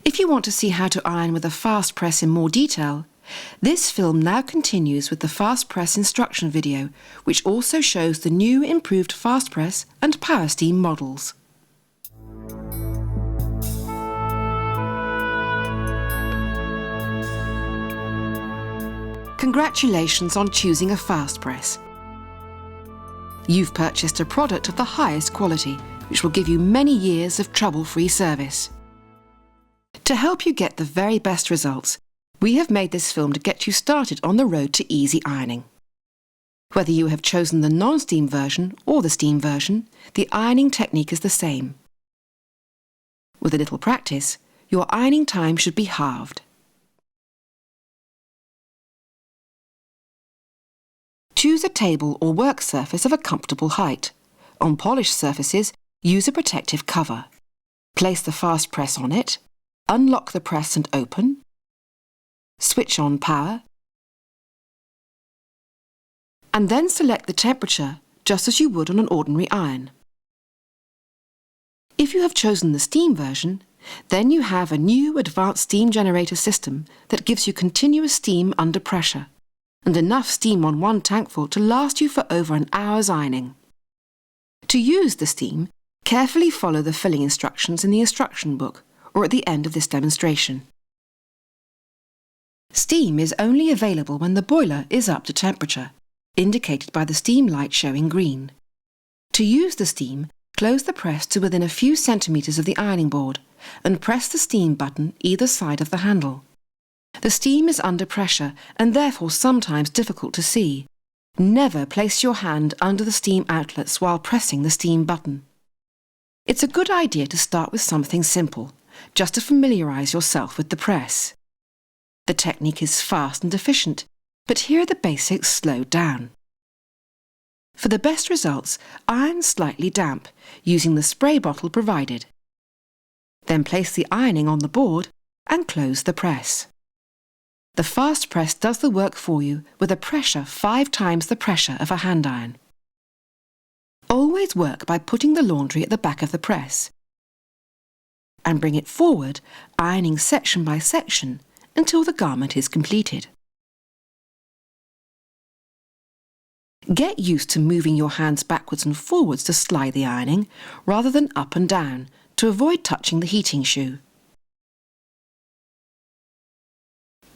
If you want to see how to iron with a Fastpress in more detail, this film now continues with the Fastpress instruction video, which also shows the new improved Fastpress and Power Steam models. Congratulations on choosing a Fastpress. You've purchased a product of the highest quality, which will give you many years of trouble-free service. To help you get the very best results, we have made this film to get you started on the road to easy ironing. Whether you have chosen the non-steam version or the steam version, the ironing technique is the same. With a little practice, your ironing time should be halved. Choose a table or work surface of a comfortable height. On polished surfaces, use a protective cover. Place the Fastpress on it, unlock the press and open, switch on power, and then select the temperature just as you would on an ordinary iron. If you have chosen the steam version, then you have a new advanced steam generator system that gives you continuous steam under pressure and enough steam on one tankful to last you for over an hour's ironing. To use the steam, carefully follow the filling instructions in the instruction book or at the end of this demonstration. Steam is only available when the boiler is up to temperature, indicated by the steam light showing green. To use the steam, close the press to within a few centimetres of the ironing board and press the steam button either side of the handle. The steam is under pressure and therefore sometimes difficult to see. Never place your hand under the steam outlets while pressing the steam button. It's a good idea to start with something simple, just to familiarise yourself with the press. The technique is fast and efficient, but here are the basics slowed down. For the best results, iron slightly damp, using the spray bottle provided. Then place the ironing on the board and close the press. The Fastpress does the work for you with a pressure 5 times the pressure of a hand iron. Always work by putting the laundry at the back of the press and bring it forward, ironing section by section until the garment is completed. Get used to moving your hands backwards and forwards to slide the ironing rather than up and down to avoid touching the heating shoe.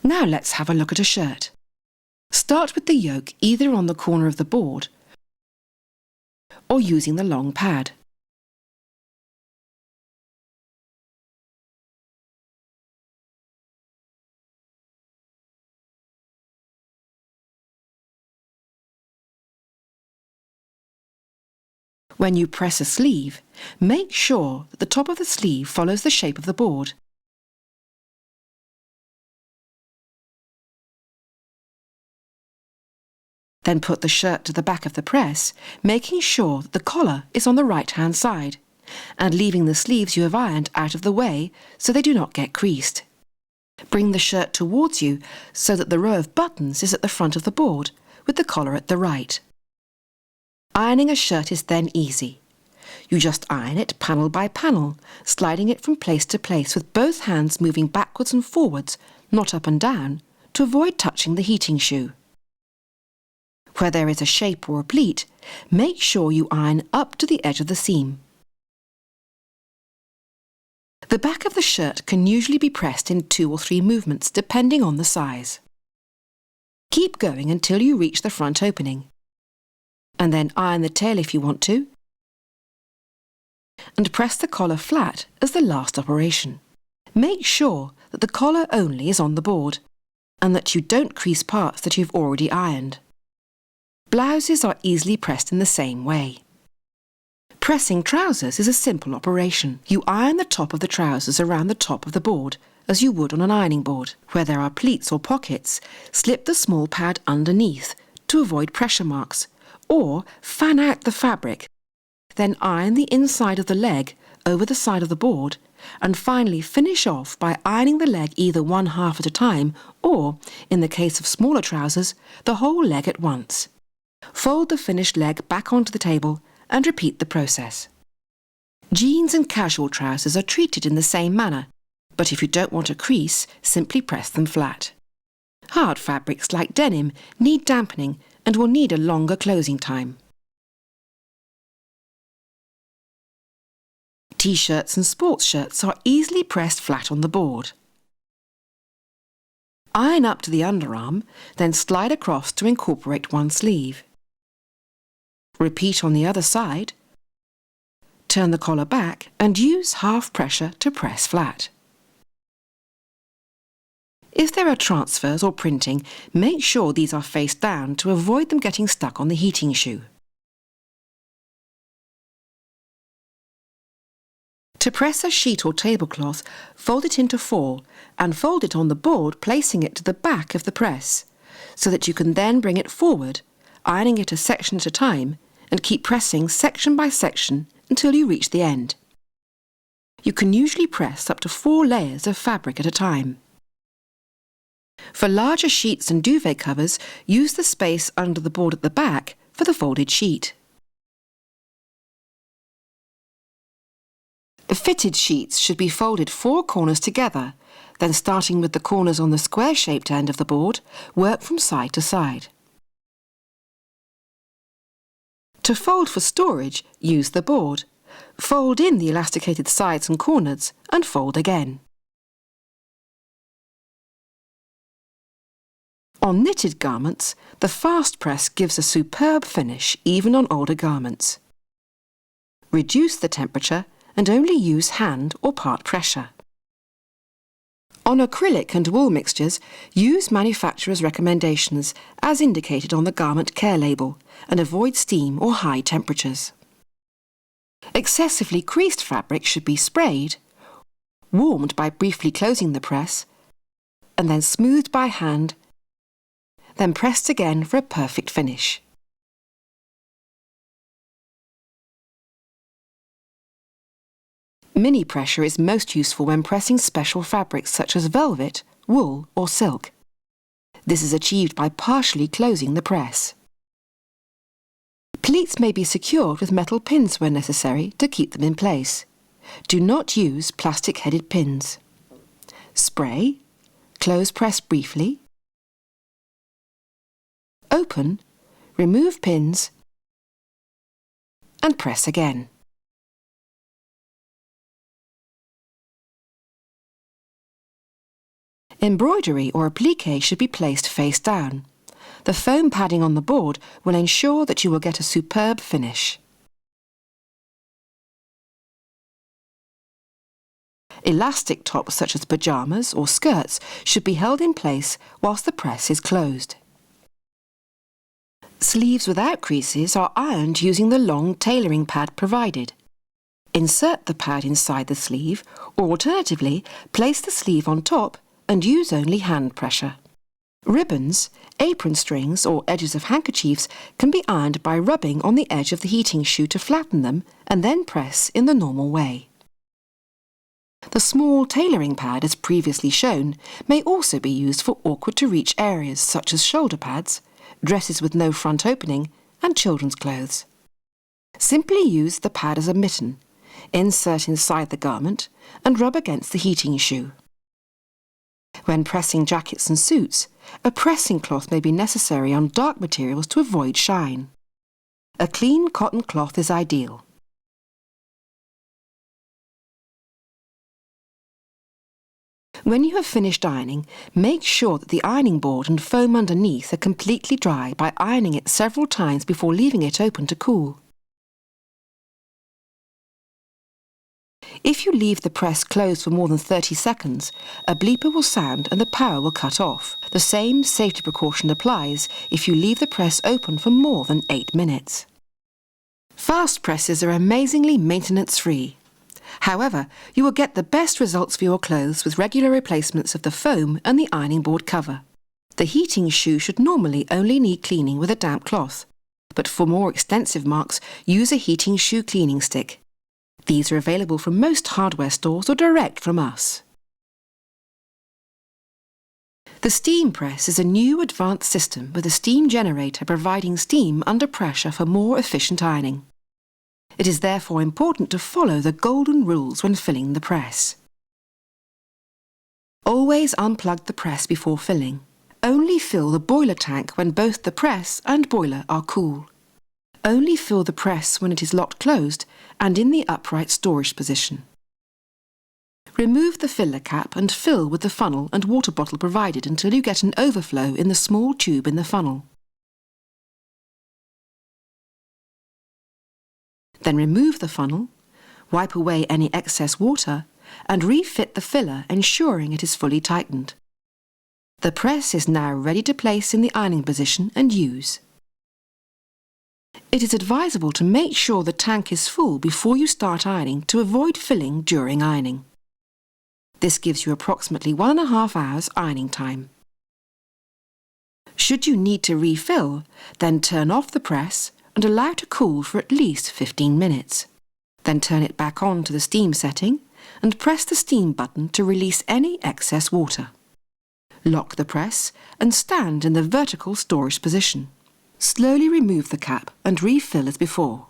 Now let's have a look at a shirt. Start with the yoke either on the corner of the board or using the long pad. When you press a sleeve, make sure that the top of the sleeve follows the shape of the board. Then put the shirt to the back of the press, making sure that the collar is on the right-hand side, and leaving the sleeves you have ironed out of the way so they do not get creased. Bring the shirt towards you so that the row of buttons is at the front of the board, with the collar at the right. Ironing a shirt is then easy. You just iron it panel by panel, sliding it from place to place with both hands moving backwards and forwards, not up and down, to avoid touching the heating shoe. Where there is a shape or a pleat, make sure you iron up to the edge of the seam. The back of the shirt can usually be pressed in 2 or 3 movements depending on the size. Keep going until you reach the front opening, and then iron the tail if you want to, and press the collar flat as the last operation. Make sure that the collar only is on the board, and that you don't crease parts that you've already ironed. Blouses are easily pressed in the same way. Pressing trousers is a simple operation. You iron the top of the trousers around the top of the board, as you would on an ironing board. Where there are pleats or pockets, slip the small pad underneath to avoid pressure marks, or fan out the fabric. Then iron the inside of the leg over the side of the board, and finally finish off by ironing the leg either one half at a time or, in the case of smaller trousers, the whole leg at once. Fold the finished leg back onto the table and repeat the process. Jeans and casual trousers are treated in the same manner, but if you don't want a crease, simply press them flat. Hard fabrics like denim need dampening and will need a longer closing time. T-shirts and sports shirts are easily pressed flat on the board. Iron up to the underarm, then slide across to incorporate one sleeve. Repeat on the other side. Turn the collar back and use half pressure to press flat. If there are transfers or printing, make sure these are face down to avoid them getting stuck on the heating shoe. To press a sheet or tablecloth, fold it into 4 and fold it on the board, placing it to the back of the press, so that you can then bring it forward, ironing it a section at a time, and keep pressing section by section until you reach the end. You can usually press up to 4 layers of fabric at a time. For larger sheets and duvet covers, use the space under the board at the back for the folded sheet. The fitted sheets should be folded 4 corners together, then starting with the corners on the square-shaped end of the board, work from side to side. To fold for storage, use the board. Fold in the elasticated sides and corners and fold again. On knitted garments, the Fastpress gives a superb finish even on older garments. Reduce the temperature and only use hand or part pressure. On acrylic and wool mixtures, use manufacturer's recommendations as indicated on the garment care label and avoid steam or high temperatures. Excessively creased fabric should be sprayed, warmed by briefly closing the press, and then smoothed by hand, then pressed again for a perfect finish. Mini pressure is most useful when pressing special fabrics such as velvet, wool or silk. This is achieved by partially closing the press. Pleats may be secured with metal pins where necessary to keep them in place. Do not use plastic-headed pins. Spray, close press briefly, open, remove pins, and press again. Embroidery or applique should be placed face down. The foam padding on the board will ensure that you will get a superb finish. Elastic tops such as pyjamas or skirts should be held in place whilst the press is closed. Sleeves without creases are ironed using the long tailoring pad provided. Insert the pad inside the sleeve, or alternatively, place the sleeve on top and use only hand pressure. Ribbons, apron strings or edges of handkerchiefs can be ironed by rubbing on the edge of the heating shoe to flatten them and then press in the normal way. The small tailoring pad, as previously shown, may also be used for awkward-to-reach areas such as shoulder pads, dresses with no front opening, and children's clothes. Simply use the pad as a mitten, insert inside the garment, and rub against the heating shoe. When pressing jackets and suits, a pressing cloth may be necessary on dark materials to avoid shine. A clean cotton cloth is ideal. When you have finished ironing, make sure that the ironing board and foam underneath are completely dry by ironing it several times before leaving it open to cool. If you leave the press closed for more than 30 seconds, a bleeper will sound and the power will cut off. The same safety precaution applies if you leave the press open for more than 8 minutes. Fast presses are amazingly maintenance-free. However, you will get the best results for your clothes with regular replacements of the foam and the ironing board cover. The heating shoe should normally only need cleaning with a damp cloth, but for more extensive marks, use a heating shoe cleaning stick. These are available from most hardware stores or direct from us. The steam press is a new advanced system with a steam generator providing steam under pressure for more efficient ironing. It is therefore important to follow the golden rules when filling the press. Always unplug the press before filling. Only fill the boiler tank when both the press and boiler are cool. Only fill the press when it is locked closed and in the upright storage position. Remove the filler cap and fill with the funnel and water bottle provided until you get an overflow in the small tube in the funnel. Then remove the funnel, wipe away any excess water, and refit the filler, ensuring it is fully tightened. The press is now ready to place in the ironing position and use. It is advisable to make sure the tank is full before you start ironing to avoid filling during ironing. This gives you approximately 1.5 hours ironing time. Should you need to refill, then turn off the press and allow to cool for at least 15 minutes. Then turn it back on to the steam setting and press the steam button to release any excess water. Lock the press and stand in the vertical storage position. Slowly remove the cap and refill as before.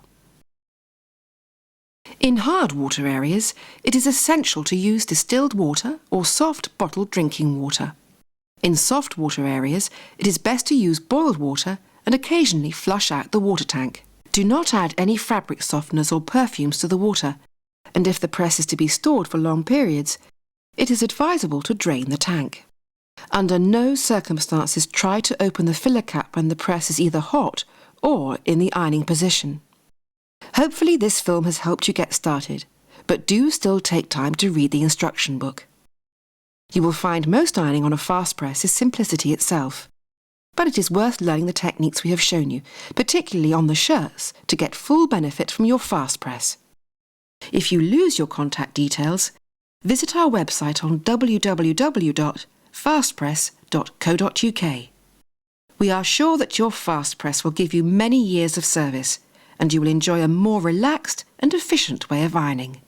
In hard water areas, it is essential to use distilled water or soft bottled drinking water. In soft water areas, it is best to use boiled water and occasionally flush out the water tank. Do not add any fabric softeners or perfumes to the water, and if the press is to be stored for long periods, it is advisable to drain the tank. Under no circumstances try to open the filler cap when the press is either hot or in the ironing position. Hopefully this film has helped you get started, but do still take time to read the instruction book. You will find most ironing on a fast press is simplicity itself, but it is worth learning the techniques we have shown you, particularly on the shirts, to get full benefit from your fast press. If you lose your contact details, visit our website on www.fastpress.co.uk. We are sure that your fast press will give you many years of service, and you will enjoy a more relaxed and efficient way of ironing.